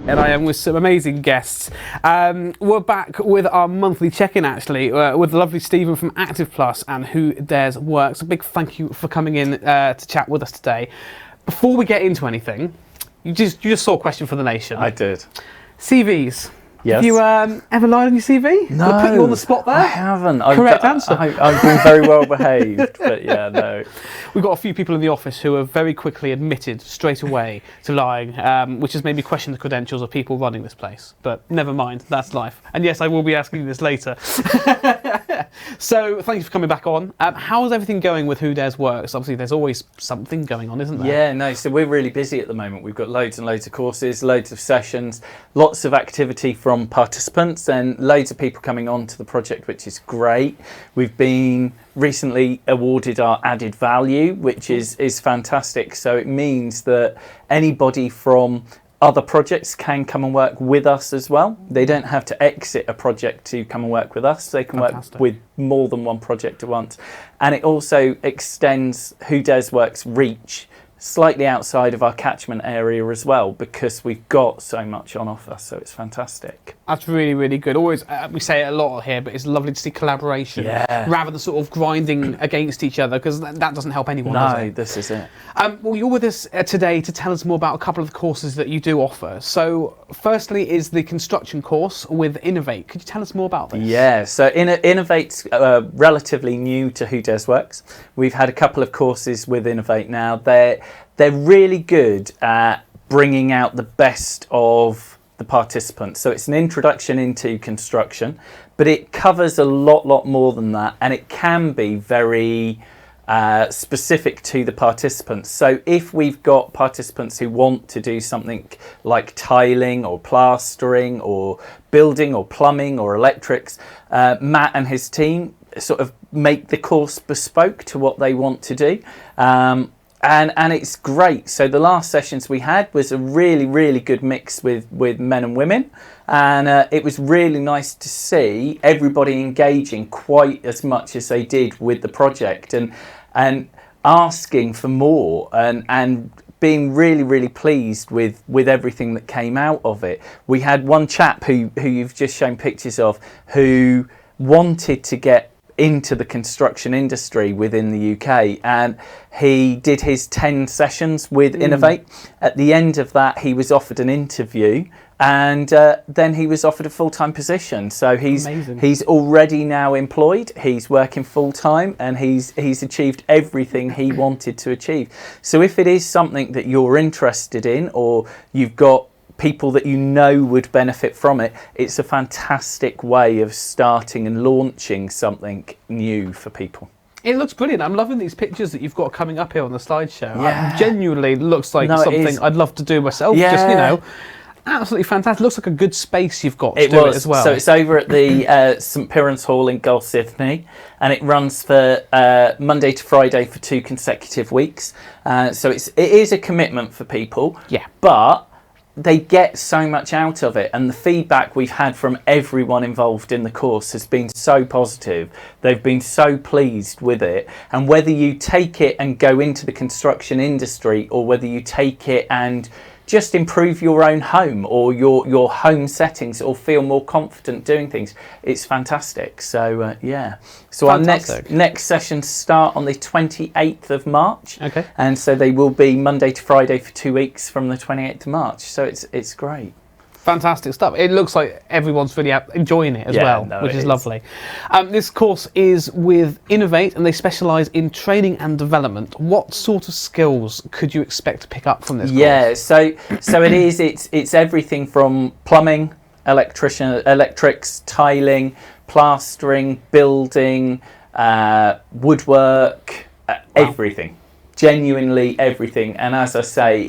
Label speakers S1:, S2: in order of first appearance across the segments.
S1: And I am with some amazing guests. We're back with our monthly check-in, actually, with the lovely Stephen from Active Plus and Who Dares Works. A big thank you for coming in to chat with us today. Before we get into anything, you just saw a question for the nation.
S2: I did.
S1: CVs.
S2: Yes.
S1: Have you ever lied on your CV?
S2: No.
S1: We'll put you on the spot there.
S2: I haven't.
S1: Correct answer.
S2: I've been very well behaved, but yeah, no.
S1: We've got a few people in the office who have very quickly admitted straight away to lying, which has made me question the credentials of people running this place. But never mind, that's life. And yes, I will be asking you this later. So thank you for coming back on. How's everything going with Who Dares Works? Obviously, there's always something going on, isn't there?
S2: Yeah, no, so we're really busy at the moment. We've got loads and loads of courses, loads of sessions, lots of activity from participants and loads of people coming on to the project, which is great. We've been recently awarded our added value, which is fantastic. So it means that anybody from other projects can come and work with us as well. They don't have to exit a project to come and work with us. They can work with more than one project at once. And it also extends Who Dares Works' reach slightly outside of our catchment area as well, because we've got so much on offer, so it's fantastic.
S1: That's really, really good. Always, we say it a lot here, but it's lovely to see collaboration rather than sort of grinding against each other, because that doesn't help anyone, does it?
S2: This is it.
S1: Well, you're with us today to tell us more about a couple of the courses that you do offer. So, firstly is the construction course with Innovate. Could you tell us more about this?
S2: Yeah, so Innovate's relatively new to Who Dares Works. We've had a couple of courses with Innovate now. They're really good at bringing out the best of the participants. So it's an introduction into construction, but it covers a lot more than that, and it can be very specific to the participants. So if we've got participants who want to do something like tiling or plastering or building or plumbing or electrics, Matt and his team sort of make the course bespoke to what they want to do. And it's great. So the last sessions we had was a really good mix with men and women, and it was really nice to see everybody engaging quite as much as they did with the project and asking for more and being really pleased with everything that came out of it. We had one chap who you've just shown pictures of, who wanted to get into the construction industry within the UK, and he did his 10 sessions with Innovate. At the end of that, he was offered an interview, and then he was offered a full-time position. So he's already now employed, he's working full-time, and he's achieved everything he wanted to achieve. So if it is something that you're interested in, or you've got people that you know would benefit from it, it's a fantastic way of starting and launching something new for people.
S1: It looks brilliant. I'm loving these pictures that you've got coming up here on the slideshow. It genuinely looks like something I'd love to do myself. Just, you know, absolutely fantastic. Looks like a good space you've got to do it as well.
S2: So it's over at the St Piran's Hall in Galsithne, and it runs for Monday to Friday for 2 consecutive weeks. So it is a commitment for people.
S1: Yeah.
S2: But they get so much out of it, and the feedback we've had from everyone involved in the course has been so positive. They've been so pleased with it, and whether you take it and go into the construction industry, or whether you take it and just improve your own home or your home settings, or feel more confident doing things, it's fantastic. So so fantastic. Our next sessions start on the 28th of March.
S1: Okay.
S2: And so they will be Monday to Friday for 2 weeks from the 28th of March. So it's great.
S1: Fantastic stuff. It looks like everyone's really enjoying it as well, which is lovely. This course is with Innovate, and they specialise in training and development. What sort of skills could you expect to pick up from this course?
S2: Yeah, so it's everything from plumbing, electrics, tiling, plastering, building, woodwork, everything. Genuinely everything. And as I say,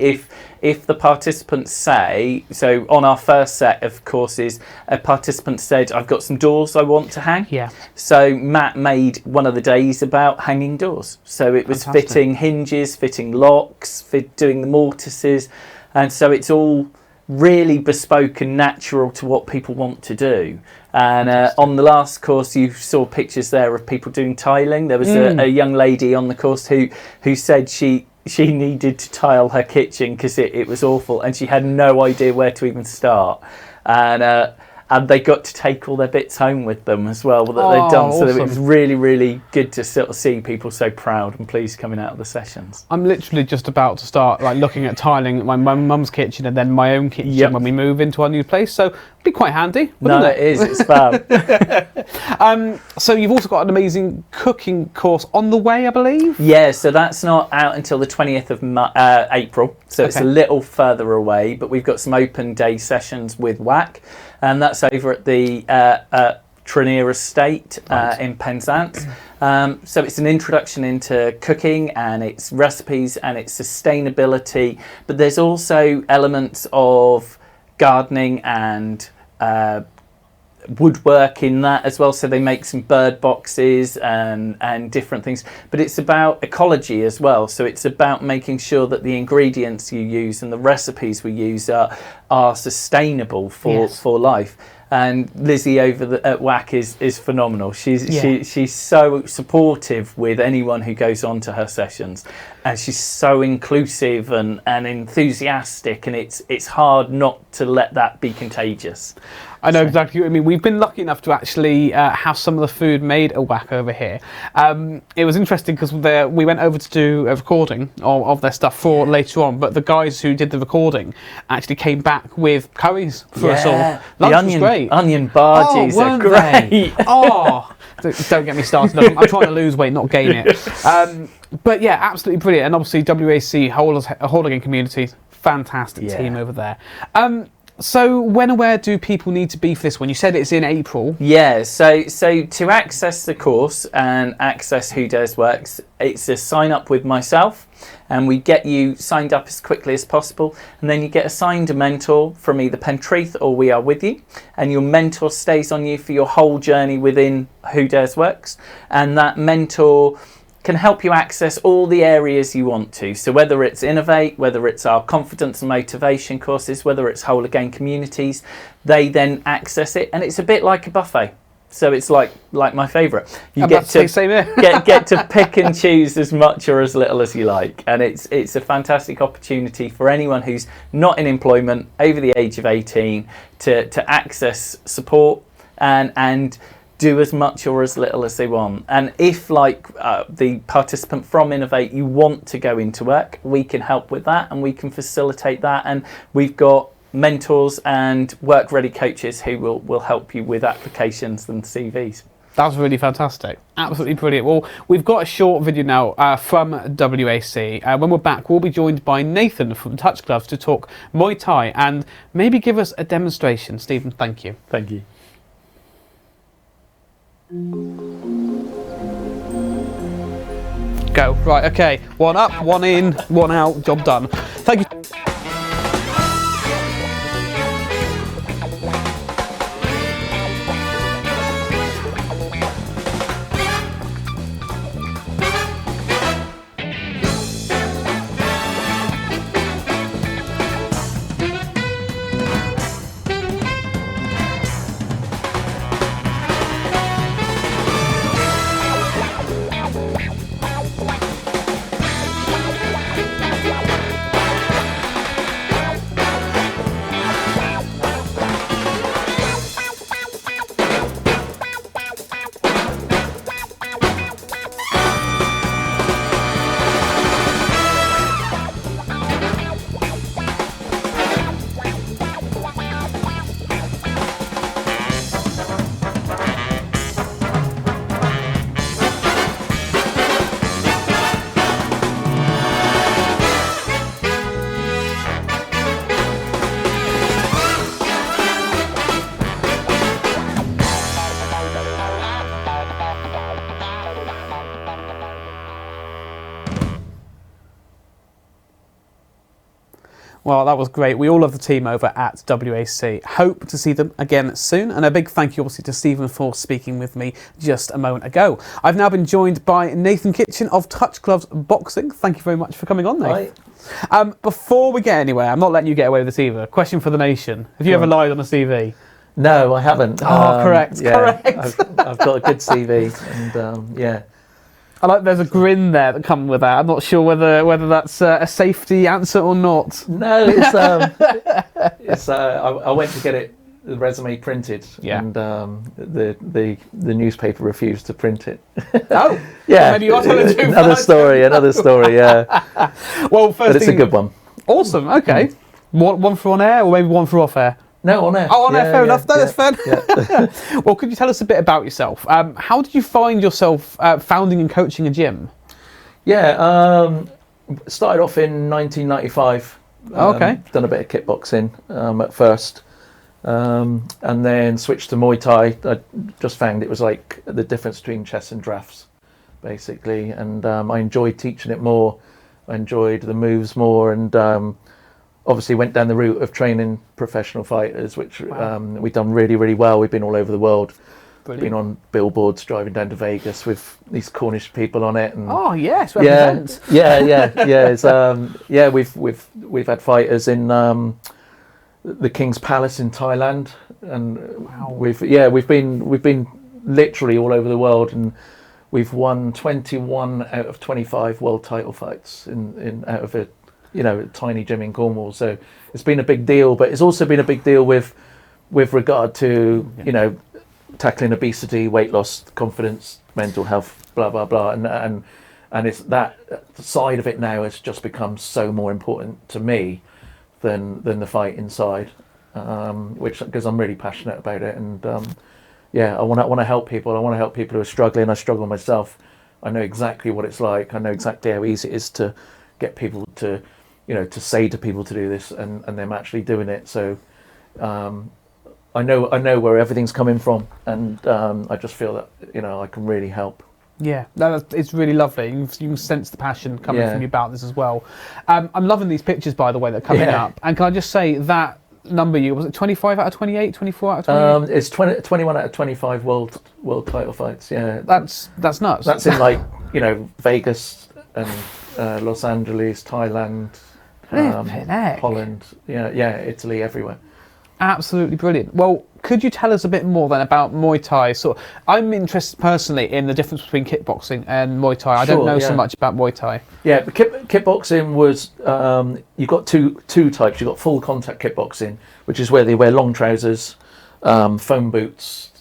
S2: if the participants say, so on our first set of courses, a participant said, I've got some doors I want to hang.
S1: Yeah.
S2: So Matt made one of the days about hanging doors. So it was fitting hinges, fitting locks, doing the mortises. And so it's all really bespoke and natural to what people want to do. And on the last course, you saw pictures there of people doing tiling. There was a young lady on the course who said she she needed to tile her kitchen because it was awful, and she had no idea where to even start. And they got to take all their bits home with them as well that they'd done. So
S1: Awesome.
S2: it was really, really good to sort of see people so proud and pleased coming out of the sessions.
S1: I'm literally just about to start looking at tiling my mum's kitchen and then my own kitchen when we move into our new place. So it'd be quite handy.
S2: No, it is. It's fab.
S1: So you've also got an amazing cooking course on the way, I believe?
S2: Yeah, so that's not out until the 20th of April. So it's a little further away, but we've got some open day sessions with WAC. And that's over at the Trenier Estate in Penzance. So it's an introduction into cooking and its recipes and its sustainability. But there's also elements of gardening and woodwork in that as well. So they make some bird boxes and different things. But it's about ecology as well. So it's about making sure that the ingredients you use and the recipes we use are sustainable for life. And Lizzie over at WAC is phenomenal. She's so supportive with anyone who goes on to her sessions, and she's so inclusive and enthusiastic, and it's hard not to let that be contagious.
S1: I know exactly what I mean. We've been lucky enough to actually have some of the food made at WAC over here. It was interesting because we went over to do a recording of their stuff for later on, but the guys who did the recording actually came back with curries for us all. Lunch was great.
S2: Onion bhajis are great.
S1: Don't get me started. I'm trying to lose weight, not gain it. But yeah, absolutely brilliant. And obviously WAC, whole again community, fantastic team over there. So when and where do people need to be for this one? You said it's in April.
S2: Yeah, so to access the course and access Who Dares Works, it's a sign up with myself, and we get you signed up as quickly as possible, and then you get assigned a mentor from either Pentraeth or We Are With You, and your mentor stays on you for your whole journey within Who Dares Works, and that mentor can help you access all the areas you want to. So whether it's Innovate, whether it's our confidence and motivation courses, whether it's whole again communities, they then access it, and it's a bit like a buffet. So it's like my favourite. You get to pick and choose as much or as little as you like, and it's a fantastic opportunity for anyone who's not in employment over the age of 18 to access support and do as much or as little as they want. And if, like the participant from Innovate, you want to go into work, we can help with that and we can facilitate that. And we've got mentors and work ready coaches who will help you with applications and CVs.
S1: That's really fantastic. Absolutely brilliant. Well, we've got a short video now from WAC. When we're back, we'll be joined by Nathan from Touch Gloves to talk Muay Thai and maybe give us a demonstration. Stephen, thank you.
S2: Thank you.
S1: Go. Right, okay. One up, one in, one out, job done. Thank you. Well, that was great. We all love the team over at WAC. Hope to see them again soon. And a big thank you obviously to Stephen for speaking with me just a moment ago. I've now been joined by Nathan Kitchen of Touch Gloves Boxing. Thank you very much for coming on, Nathan. Hi. Before we get anywhere, I'm not letting you get away with this either. Question for the nation. Have you ever lied on a CV?
S3: No, I haven't.
S1: Oh, correct.
S3: I've got a good CV, and yeah.
S1: I like there's a grin there that comes with that. I'm not sure whether that's a safety answer or not.
S2: No, it's I went to get the resume printed, and the newspaper refused to print it.
S1: Oh,
S2: yeah.
S1: Well, maybe you are telling too
S2: another
S1: fast.
S2: story. Yeah.
S1: Well, first
S2: But it's a good one.
S1: Awesome. Okay. One for on air, or maybe one for off air.
S2: No, on air.
S1: Oh, on air. Fair enough. No, that's fair.
S2: Yeah.
S1: Well, could you tell us a bit about yourself? How did you find yourself founding and coaching a gym?
S2: Yeah. Started off in 1995.
S1: Okay.
S2: Done a bit of kickboxing at first. And then switched to Muay Thai. I just found it was like the difference between chess and drafts, basically. And I enjoyed teaching it more. I enjoyed the moves more, and obviously went down the route of training professional fighters, which we've done really, really well. We've been all over the world.
S1: Brilliant.
S2: Been on billboards driving down to Vegas with these Cornish people on it. And
S1: Oh yes, represent.
S2: Yeah. We've had fighters in the King's Palace in Thailand, and we've been literally all over the world, and we've won 21 out of 25 world title fights in out of a tiny gym in Cornwall. So it's been a big deal, but it's also been a big deal with regard to tackling obesity, weight loss, confidence, mental health, blah blah blah, and it's that side of it now has just become so more important to me than the fight inside, which because I'm really passionate about it, and I want to help people. I want to help people who are struggling. I struggle myself. I know exactly what it's like. I know exactly how easy it is to get people to to say to people to do this, and them actually doing it. So I know where everything's coming from, and I just feel that I can really help.
S1: Yeah, it's really lovely. You can sense the passion coming from you about this as well. I'm loving these pictures, by the way, that are coming up. And can I just say that number was it 25 out of 28, 24 out of 28?
S2: It's 21 out of 25 world title fights. Yeah,
S1: that's nuts.
S2: That's in Vegas and Los Angeles, Thailand, Holland, Italy, everywhere.
S1: Absolutely brilliant. Well, could you tell us a bit more then about Muay Thai? So I'm interested personally in the difference between kickboxing and Muay Thai. I don't know so much about Muay Thai. Yeah,
S2: kickboxing was you've got two types. You've got full contact kickboxing, which is where they wear long trousers, foam boots,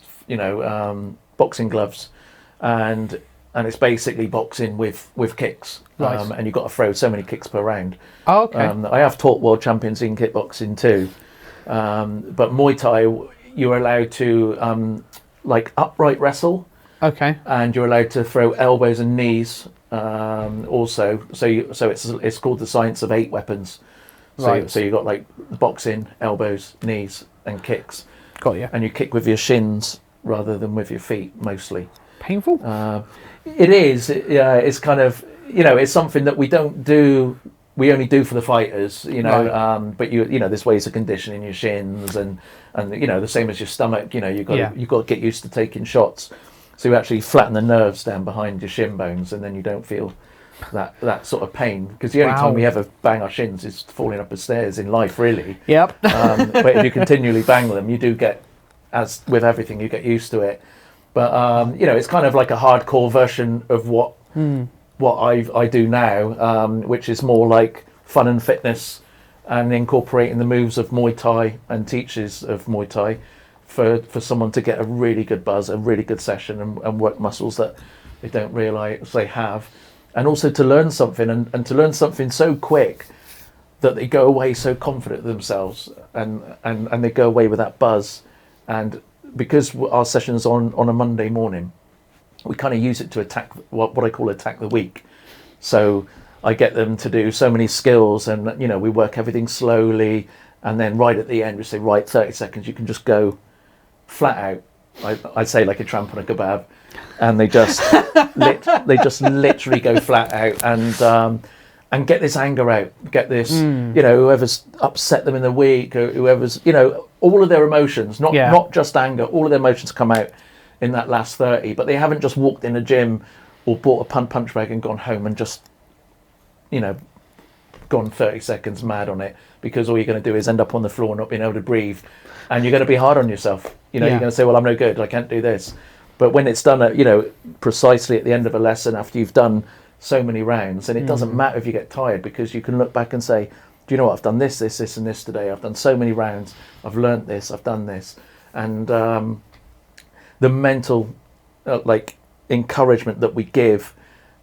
S2: boxing gloves, and it's basically boxing with kicks.
S1: Right.
S2: And you've got to throw so many kicks per round.
S1: Oh, okay.
S2: I have taught world champions in kickboxing too. But Muay Thai, you're allowed to upright wrestle.
S1: Okay.
S2: And you're allowed to throw elbows and knees also. So it's called the science of 8 weapons.
S1: Right.
S2: So you've got boxing, elbows, knees, and kicks.
S1: Got you.
S2: And you kick with your shins rather than with your feet mostly.
S1: Painful?
S2: It is. It's kind of it's something that we don't do. We only do for the fighters,
S1: Right.
S2: But there's ways of conditioning your shins and the same as your stomach. You've got to get used to taking shots, so you actually flatten the nerves down behind your shin bones, and then you don't feel that sort of pain. Because the only time we ever bang our shins is falling up the stairs in life, really.
S1: Yep.
S2: But if you continually bang them, you do get, as with everything, you get used to it. But it's kind of like a hardcore version of what I do now, which is more like fun and fitness, and incorporating the moves of Muay Thai and teachers of Muay Thai for someone to get a really good buzz, a really good session, and work muscles that they don't realise they have, and also to learn something and to learn something so quick that they go away so confident of themselves, and they go away with that buzz. And because our session's on a Monday morning, we kind of use it to attack what I call attack the week. So I get them to do so many skills, and we work everything slowly, and then right at the end we say, right, 30 seconds, you can just go flat out. I'd say like a tramp on a kebab, and they just literally go flat out and get this anger out, get this whoever's upset them in the week, or whoever's all of their emotions, not just anger, all of their emotions come out in that last 30, but they haven't just walked in a gym or bought a punch bag and gone home and just gone 30 seconds mad on it, because all you're going to do is end up on the floor not being able to breathe, and you're going to be hard on yourself. You're going to say, well, I'm no good, I can't do this.
S3: But when it's done at, you know, precisely at the end of a lesson after you've done so many rounds, and it doesn't matter if you get tired, because you can look back and say, do you know what, I've done this, this, this and this today. I've done so many rounds. I've learnt this, I've done this. And the mental like encouragement that we give,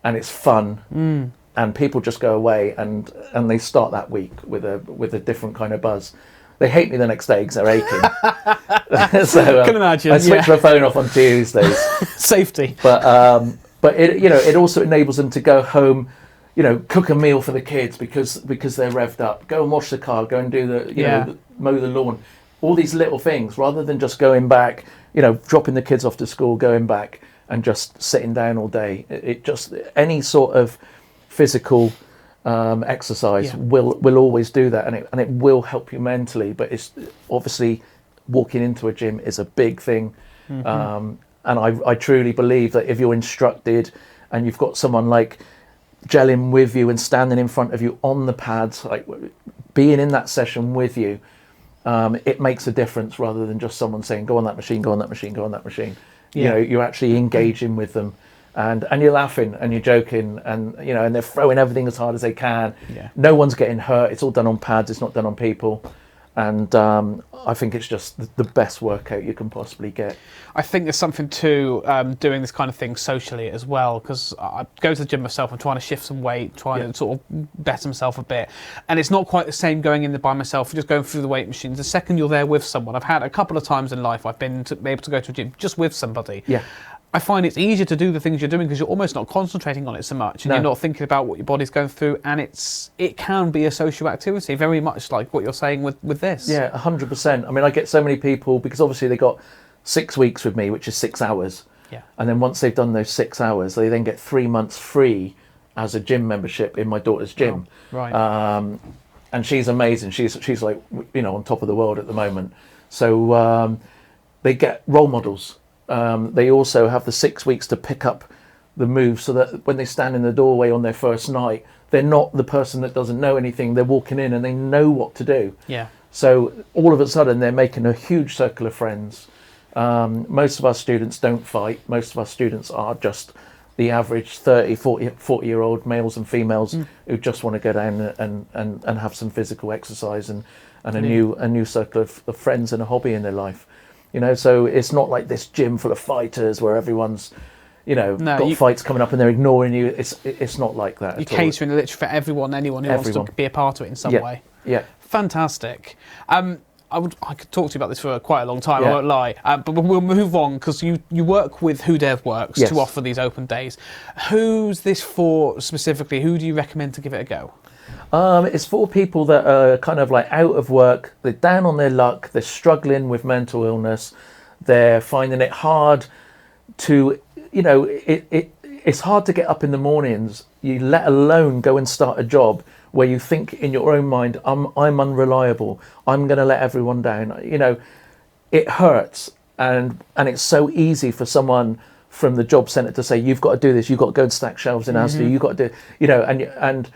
S3: and it's fun, and people just go away and they start that week with a different kind of buzz. They hate me the next day because they're aching. So
S1: Can imagine.
S3: I switch my phone off on Tuesdays.
S1: Safety.
S3: But it, you know, it also enables them to go home, you know, cook a meal for the kids because they're revved up. Go and wash the car. Go and do the, you know, mow the lawn. All these little things, rather than just going back, you know, dropping the kids off to school, going back and just sitting down all day. It just, any sort of physical exercise will always do that, and it will help you mentally. But it's obviously, walking into a gym is a big thing. And I truly believe that if you're instructed and you've got someone like gelling with you and standing in front of you on the pads, like being in that session with you, it makes a difference, rather than just someone saying, go on that machine, go on that machine, go on that machine. You know, you're actually engaging with them, and you're laughing and you're joking, and, you know, and they're throwing everything as hard as they can. No one's getting hurt. It's all done on pads. It's not done on people. And I think it's just the best workout you can possibly get.
S1: I think there's something to doing this kind of thing socially as well, because I go to the gym myself. I'm trying to shift some weight, trying to sort of better myself a bit, and it's not quite the same going in there by myself, just going through the weight machines. The second you're there with someone, I've had a couple of times in life I've been able to go to a gym just with somebody. I find it's easier to do the things you're doing because you're almost not concentrating on it so much, and you're not thinking about what your body's going through, and it can be a social activity, very much like what you're saying with this.
S3: Yeah, 100%. I mean, I get so many people, because obviously they got 6 weeks with me, which is 6 hours. And then once they've done those 6 hours, they then get 3 months free as a gym membership in my daughter's gym. And she's amazing. She's like, you know, on top of the world at the moment. So they get role models. They also have the 6 weeks to pick up the moves, so that when they stand in the doorway on their first night, they're not the person that doesn't know anything. They're walking in and they know what to do. So all of a sudden they're making a huge circle of friends. Most of our students don't fight. Most of our students are just the average 30, 40-year-old males and females who just want to go down and have some physical exercise and a new circle of friends and a hobby in their life. You know, so it's not like this gym full of fighters where everyone's, you know, got fights coming up and they're ignoring you. It's not like that. You're
S1: catering literally for anyone who wants to be a part of it in some way. Fantastic. I could talk to you about this for quite a long time, I won't lie. But we'll move on, because you work with Who Dares Works to offer these open days. Who's this for specifically? Who do you recommend to give it a go?
S3: It's for people that are kind of like out of work, they're down on their luck, they're struggling with mental illness, they're finding it hard to, you know, it's hard to get up in the mornings, you let alone go and start a job where you think in your own mind, I'm unreliable, I'm going to let everyone down. You know, it hurts, and it's so easy for someone from the job centre to say, you've got to do this, you've got to go and stack shelves in Asda, you've got to do, you know, and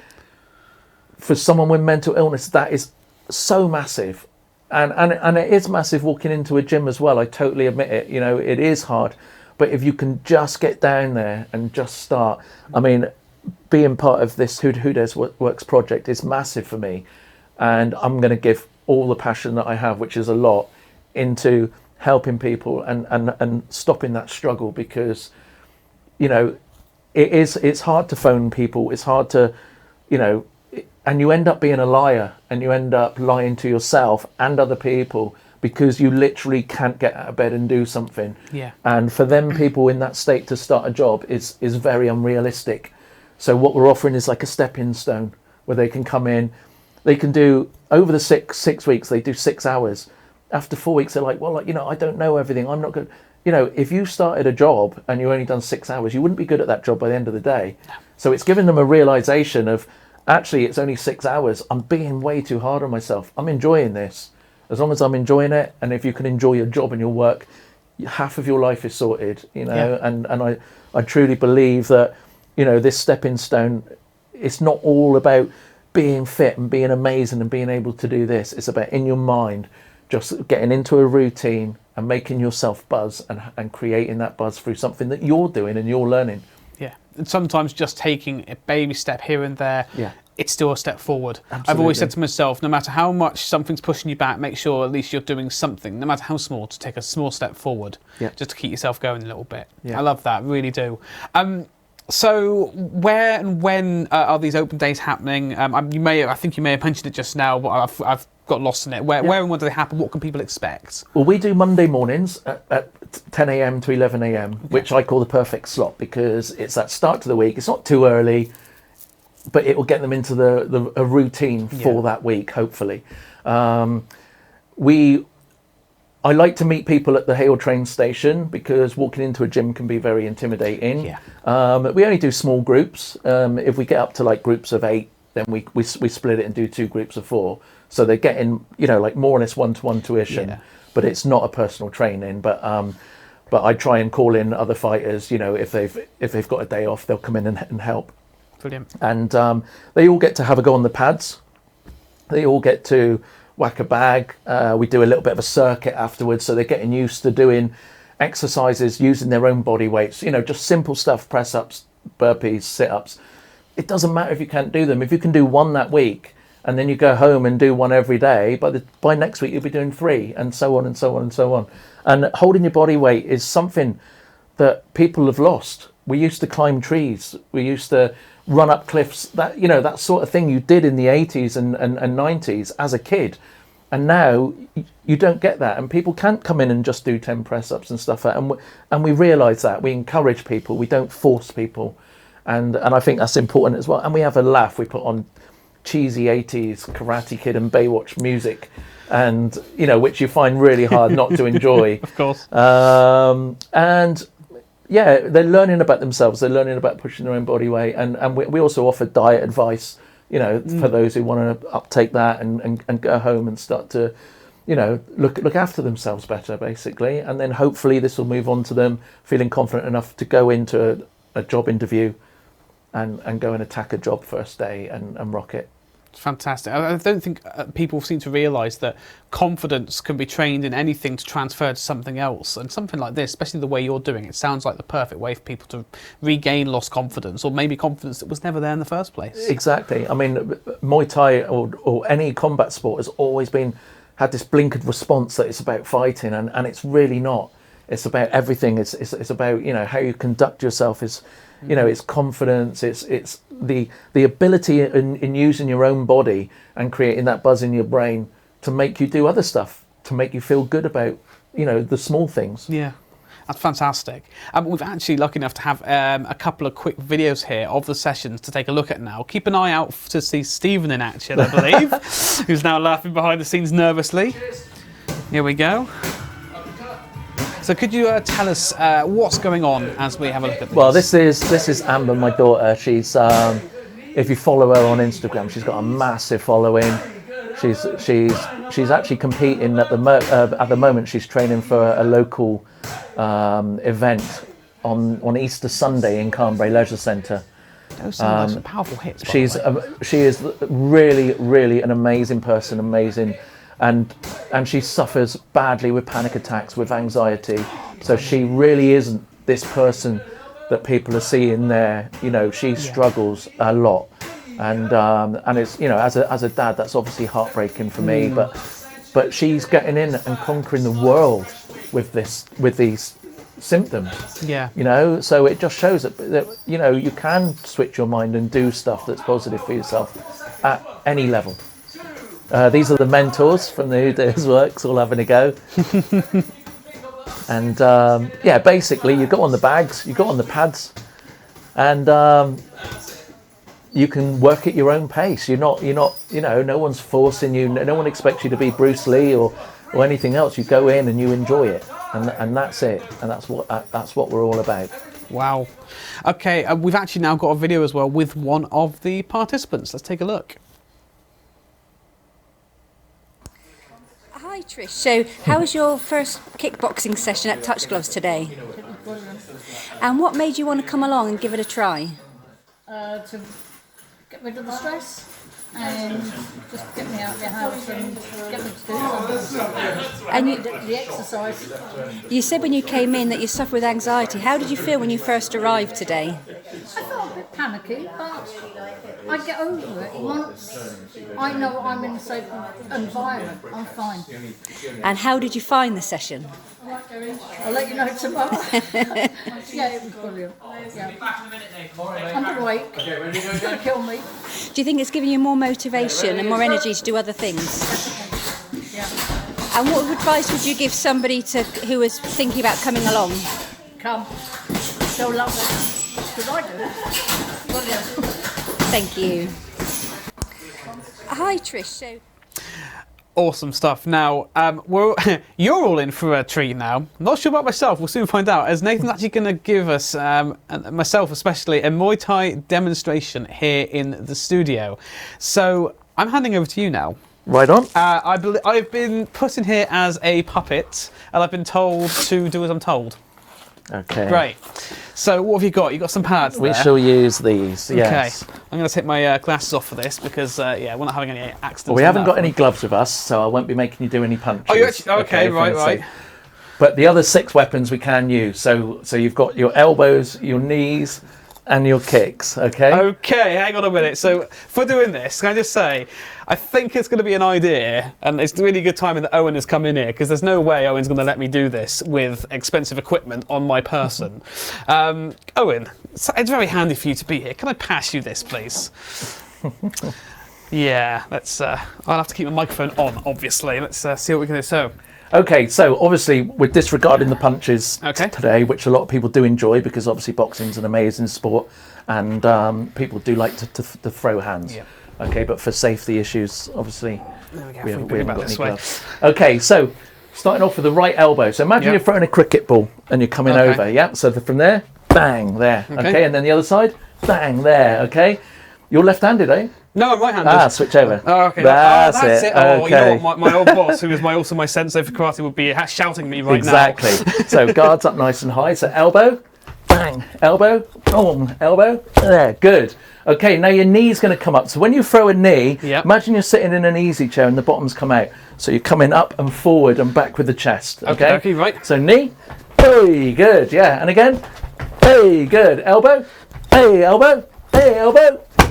S3: for someone with mental illness, that is so massive. And it is massive walking into a gym as well. I totally admit it. You know, it is hard. But if you can just get down there and just start, I mean, being part of this Who Dares Works project is massive for me. And I'm going to give all the passion that I have, which is a lot, into helping people and stopping that struggle, because, you know, it's hard to phone people. It's hard to, you know, and you end up being a liar, and you end up lying to yourself and other people, because you literally can't get out of bed and do something. And for them people in that state to start a job is very unrealistic. So what we're offering is like a stepping stone, where they can come in, they can do over the six weeks, they do 6 hours. After 4 weeks, they're like, well, like, you know, I don't know everything. I'm not good. You know, if you started a job and you only done 6 hours, you wouldn't be good at that job by the end of the day. So it's giving them a realization of, actually, it's only 6 hours. I'm being way too hard on myself. I'm enjoying this. As long as I'm enjoying it, and if you can enjoy your job and your work, half of your life is sorted, you know. And I truly believe that, you know, this stepping stone, it's not all about being fit and being amazing and being able to do this. It's about, in your mind, just getting into a routine and making yourself buzz and creating that buzz through something that you're doing and you're learning.
S1: Yeah, and sometimes just taking a baby step here and there,
S3: Yeah.
S1: it's still a step forward.
S3: Absolutely.
S1: I've always said to myself, no matter how much something's pushing you back, make sure at least you're doing something, no matter how small, to take a small step forward,
S3: Yeah.
S1: just to keep yourself going a little bit.
S3: Yeah.
S1: I love that, really do. So where and when are these open days happening? I think you may have mentioned it just now, but I've got lost in it. Where and when do they happen? What can people expect?
S3: Well, we do Monday mornings at 10 a.m. to 11 a.m., which I call the perfect slot, because it's that start to the week. It's not too early, but it will get them into a routine for that week, hopefully. I like to meet people at the Hale train station, because walking into a gym can be very intimidating.
S1: Yeah.
S3: We only do small groups. If we get up to like groups of 8, then we split it and do 2 groups of 4. So they're getting, like more or less one-to-one tuition, but it's not a personal training. But I try and call in other fighters. If they've got a day off, they'll come in and help.
S1: Brilliant.
S3: And they all get to have a go on the pads. They all get to whack a bag. We do a little bit of a circuit afterwards, so they're getting used to doing exercises using their own body weights. Just simple stuff: press ups, burpees, sit ups. It doesn't matter if you can't do them. If you can do one that week, and then you go home and do one every day, by next week you'll be doing 3, and so on and so on and so on. And holding your body weight is something that people have lost. We used to climb trees. We used to run up cliffs. That sort of thing you did in the 80s and 90s as a kid. And now you don't get that. And people can't come in and just do 10 press-ups and stuff like that. And we realise that. We encourage people. We don't force people. And I think that's important as well. And we have a laugh. We put on cheesy 80s Karate Kid and Baywatch music, and which you find really hard not to enjoy.
S1: Of course.
S3: And yeah, they're learning about themselves. They're learning about pushing their own body weight, and we also offer diet advice, for those who want to uptake that and go home and start to, look after themselves better, basically. And then hopefully this will move on to them feeling confident enough to go into a job interview and go and attack a job first day and rock it.
S1: Fantastic. I don't think people seem to realise that confidence can be trained in anything to transfer to something else. And something like this, especially the way you're doing it, sounds like the perfect way for people to regain lost confidence, or maybe confidence that was never there in the first place.
S3: Exactly. I mean, Muay Thai or any combat sport has always had this blinkered response that it's about fighting, and it's really not. It's about everything. It's about, how you conduct yourself. It's confidence. It's the ability in using your own body and creating that buzz in your brain to make you do other stuff, to make you feel good about, the small things.
S1: Yeah, that's fantastic. We've actually lucky enough to have a couple of quick videos here of the sessions to take a look at now. Keep an eye out to see Stephen in action, I believe, who's now laughing behind the scenes nervously. Here we go. So could you tell us what's going on as we have a look at this?
S3: Well, this is Amber, my daughter. She's if you follow her on Instagram, she's got a massive following. She's actually competing at the moment. She's training for a local event on Easter Sunday in Carnbury Leisure Centre.
S1: Those are some powerful hits. By
S3: the way. She is really, really an amazing person. Amazing. And she suffers badly with panic attacks, with anxiety. So she really isn't this person that people are seeing there. She struggles a lot, and it's as a dad, that's obviously heartbreaking for me. But she's getting in and conquering the world with these symptoms.
S1: Yeah.
S3: So it just shows that you can switch your mind and do stuff that's positive for yourself at any level. These are the mentors from the Who Dares Works, all having a go. And basically you got on the bags, you got on the pads, and you can work at your own pace. You're not, no one's forcing you. No one expects you to be Bruce Lee or anything else. You go in and you enjoy it, and that's it. And that's what we're all about.
S1: Wow. Okay, we've actually now got a video as well with one of the participants. Let's take a look.
S4: Hi Trish, so how was your first kickboxing session at Touch Gloves today? And what made you want to come along and give it a try?
S5: To get rid of the stress and just get me out of the house and get me to do something.
S4: And you,
S5: The exercise.
S4: you said when you came in that you suffer with anxiety. How did you feel when you first arrived today?
S5: I felt a bit panicky, but I get over it once I know I'm in a safe environment. I'm fine.
S4: And how did you find the session?
S5: I'll let you know tomorrow. Yeah, it was brilliant. Yeah. Underweight. It's going to kill me.
S4: Do you think it's given you more motivation and more energy to do other things?
S5: Yeah.
S4: And what advice would you give somebody who was thinking about coming along?
S5: Come. They'll love it. Because I do. Brilliant.
S4: Thank you. Hi Trish. So
S1: Awesome stuff. Now, you're all in for a treat now. I'm not sure about myself. We'll soon find out. As Nathan's actually going to give us, and myself especially, a Muay Thai demonstration here in the studio. So I'm handing over to you now.
S3: Right on.
S1: I've been put in here as a puppet, and I've been told to do as I'm told.
S3: Okay.
S1: Great. So what have you got? You've got some pads
S3: We
S1: there.
S3: shall use these. Yes.
S1: Okay. I'm going to take my glasses off for this because, we're not having any accidents.
S3: Well, we
S1: on
S3: haven't
S1: that
S3: got any gloves with us, so I won't be making you do any punches.
S1: Oh, you actually, okay,
S3: for
S1: right.
S3: instance. But the other 6 weapons we can use. So you've got your elbows, your knees, and your kicks. Okay.
S1: Okay, hang on a minute. So for doing this, can I just say, I think it's going to be an idea, and it's really good timing that Owen has come in here because there's no way Owen's going to let me do this with expensive equipment on my person. Owen, it's very handy for you to be here. Can I pass you this, please? Yeah, let's. I'll have to keep my microphone on, obviously. Let's see what we can do. So.
S3: Okay, so obviously we're disregarding the punches
S1: Okay.
S3: today, which a lot of people do enjoy because obviously boxing's an amazing sport and people do like to throw hands.
S1: Yeah.
S3: Okay, but for safety issues, obviously
S1: There we go.
S3: we
S1: If we
S3: haven't
S1: bring it
S3: got
S1: back
S3: any
S1: this way.
S3: gloves. Okay, so starting off with the right elbow. So imagine
S1: Yep.
S3: you're throwing a cricket ball and you're coming
S1: Okay.
S3: over, yeah? So from there, bang, there,
S1: Okay.
S3: okay? And then the other side, bang, there, okay? You're left-handed, eh?
S1: No, I'm right-handed.
S3: Switch over.
S1: Oh, okay.
S3: That's
S1: it.
S3: it.
S1: Oh, you know
S3: Okay.
S1: what? My old boss, who is also my sensei for karate, would be shouting at me right
S3: Exactly. So guards up nice and high. So elbow, bang, elbow, boom, elbow. There, good. Okay, now your knee's going to come up. So when you throw a knee,
S1: Yep.
S3: imagine you're sitting in an easy chair and the bottoms come out. So you're coming up and forward and back with the chest.
S1: now.
S3: Okay.
S1: Okay, right.
S3: So knee, hey, good. Yeah, and again, hey, good. Elbow, hey, elbow,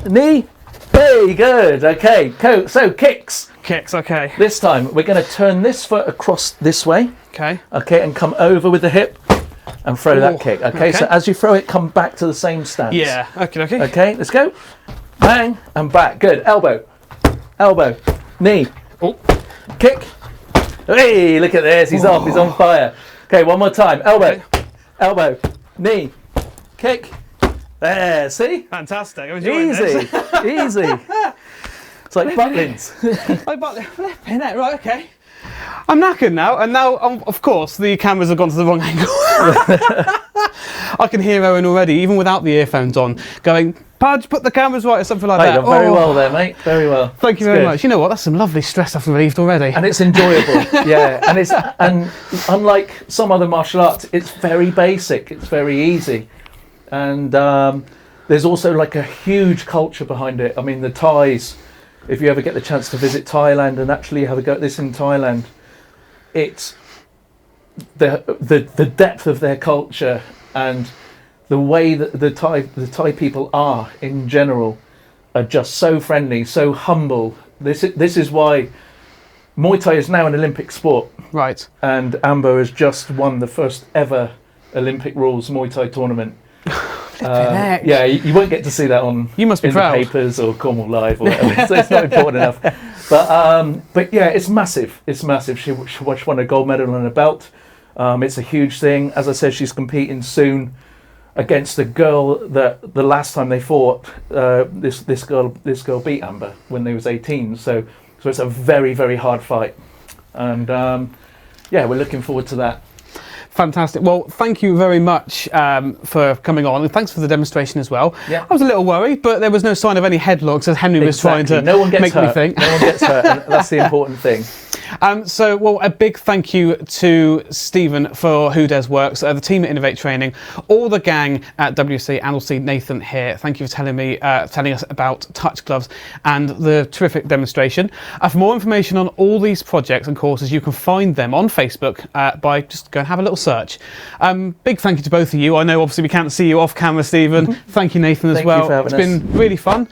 S3: knee. Hey, good. Okay, so kicks.
S1: Kicks, okay.
S3: This time we're going to turn this foot across this way.
S1: Okay.
S3: Okay, and come over with the hip and throw
S1: Ooh,
S3: that kick. Okay, so
S1: okay.
S3: as you throw it, come back to the same stance.
S1: Yeah, okay.
S3: Okay, let's go. Bang, and back. Good. Elbow, knee,
S1: Oh,
S3: kick. Hey, look at this. He's off. He's on fire. Okay, one more time. Elbow, knee, kick. There, see?
S1: fantastic. I'm enjoying
S3: Easy,
S1: this.
S3: easy. It's like butlins.
S1: Flipping it, right, okay. I'm knackered now, and now, of course, the cameras have gone to the wrong angle. I can hear Owen already, even without the earphones on, going, Pudge, put the cameras right, or something like
S3: Hey,
S1: that.
S3: done very well there, mate. Very well.
S1: Thank you
S3: It's
S1: very
S3: good.
S1: much. You know what? That's some lovely stress I've relieved already.
S3: And it's enjoyable. Yeah, and unlike some other martial arts, it's very basic. It's very easy, and there's also like a huge culture behind it. I mean, the Thais. If you ever get the chance to visit Thailand and actually have a go at this in Thailand, it's the depth of their culture and the way that the Thai people are in general are just so friendly, so humble. This is why Muay Thai is now an Olympic sport,
S1: Right.
S3: and Amber has just won the first ever Olympic rules Muay Thai tournament.
S1: heck.
S3: Yeah, you won't get to see that on
S1: You must be
S3: in
S1: proud.
S3: the papers or Cornwall Live or whatever, so it's not important enough. But yeah, it's massive. It's massive. She won a gold medal and a belt. It's a huge thing. As I said, she's competing soon against the girl that the last time they fought, this girl beat Amber when they was 18. So it's a very, very hard fight, and yeah, we're looking forward to that.
S1: Fantastic. Well, thank you very much for coming on, and thanks for the demonstration as well.
S3: Yeah.
S1: I was a little worried, but there was no sign of any headlocks as Henry was trying to
S3: No one gets
S1: make
S3: hurt.
S1: me think.
S3: No one gets hurt, and that's the important thing.
S1: So, well, a big thank you to Stephen for Who Dares Works, the team at Innovate Training, all the gang at WC, and also Nathan here. Thank you for telling us about touch gloves and the terrific demonstration. For more information on all these projects and courses, you can find them on Facebook by just go and have a little search. Big thank you to both of you. I know obviously we can't see you off camera, Stephen. Thank you, Nathan, as
S3: Thank
S1: well.
S3: you for having
S1: It's been really fun.